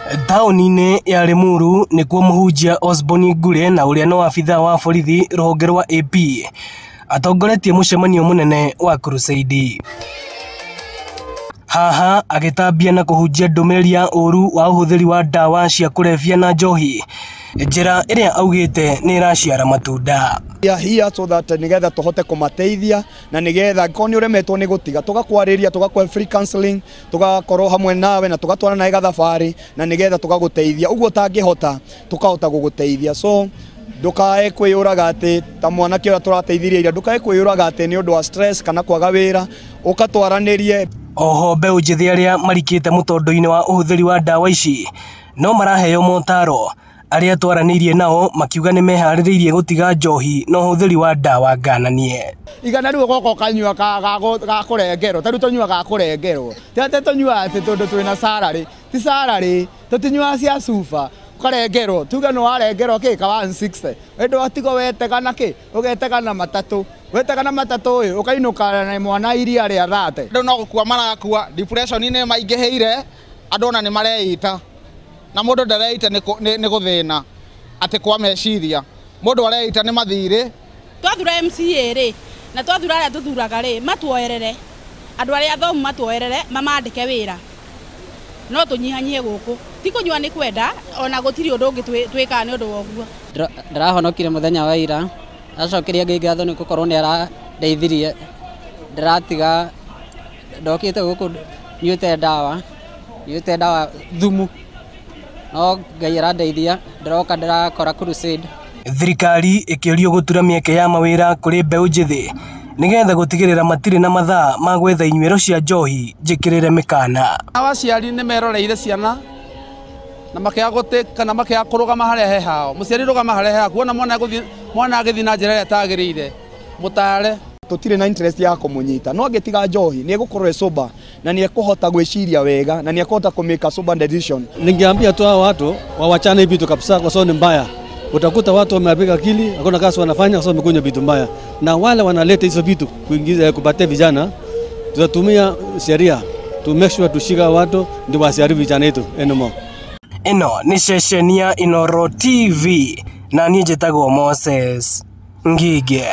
Taũni-inĩ ya Limuru nĩkuo mũhunjia Osborn Ngure na ũrĩa no abithaa wa borithi rũhonge rwa AP atongoretie mũcemanio mũnene wa crusade. Haha agĩtambia na kũhunjia ndũmĩrĩri ya ũru wa ũhũthĩri wa ndawa cia kũrebia na njohi, njĩra ĩrĩa augĩte nĩ ĩraciara matunda. Here so that nigetha tuhote kumateithia na nigetha koni uremetwo ni gutiga tugakwarĩria tugakwa free counseling tugakorwo hamwe nawe na tugatwara nawe gathabari na nigetha tugaguteithia uguo tangihota tukahota guguteithia. So ndukae kwiyuraga ati ta mwanake ũrĩa tũrateithirie ira ndukae kwiyuraga ati ni ũndũ wa stress kana kwaga wĩra ukatwaranirie. Oho mbeũ njĩthĩ arĩa marikĩte mũtondo-inĩ wa ũhũthĩri wa ndawa ici no maraheo motaro arĩa twaranĩirie nao makiuga nĩ meharĩrĩirie gũtiga njohi na ũhũthĩri wa ndawa ngananie. Igana rĩu goko kanyua ga kũrengerwo tarĩ tũnyua ga kũrengerwo tete tũnyua ati tondũ twĩna salary ti salary tũtinyua cia sufa karengerwo tuga no arengerwo kĩ ka 160 wendo atigo wetegana kĩ ũgetegana matatũ wetegana matatũ ũyũ ũkainũka na mwana iria rĩa thate andũ no gũkua marakua depression nĩ maingĩhĩire andũ na nĩ mareita na mũndũ ndareita nĩ gũthĩna atĩ kwa meciria mũndũ areita nĩ mathirĩ. Twathura MCA rĩ na twathura arĩa tũthuraga rĩ matuoerere andũ arĩa athomu matuoerere mamandĩke wĩra no tũnyihanyie gũkũ ti kũnyua nĩ kwenda ona gũtirĩ ũndũ ũngĩ twĩkaga nĩ ũndũ wa ũguo. Ndĩrahonokire mũthenya wa ira acokeria ngatho nĩ gũkorwo nĩ arandeithirie ndĩratiga ndokĩte gũkũ nyuĩte ndawa thumu no Ngai arandeithia ndĩroka ndĩrakora crusade. Thirikari ĩkĩũrio gũtura mĩeke ya mawĩra kũrĩ mbeũ njĩthĩ nigetha gũtigĩrĩra matirĩ na mathaa ma gwetha inyuĩro cia njohi njĩkĩrĩre mĩkana. Aciari nĩ meroreire ciana na makĩaga gũtĩka na makĩaga kũrũgama harĩa he hao. Mũciari rũgama harĩa he hao kuona mwana agĩthiĩ na njĩra ĩrĩa ĩtagĩrĩire mũtare. Tutirĩ na interest ya kumunyita no angĩtiga njohi nĩ egũkorwo sober na nĩ ekũhota gwĩciria wega na nĩ ekũhota kumeka sober decision. Ningeambia tu hao watu wawachane hivi vitu kabisa kwa sababu ni mbaya. Utakuta watu wamepiga akili hakuna kazi wanafanya kwa sababu wamekunywa vitu mbaya, na wale wanaleta hizo vitu kuingiza kupatia vijana tutatumia sheria to make sure tushika watu ndio wasiharibu vijana wetu anymore. Ino ni ceceni ya Inooro TV na niĩ njĩtagwo Moses Ngige.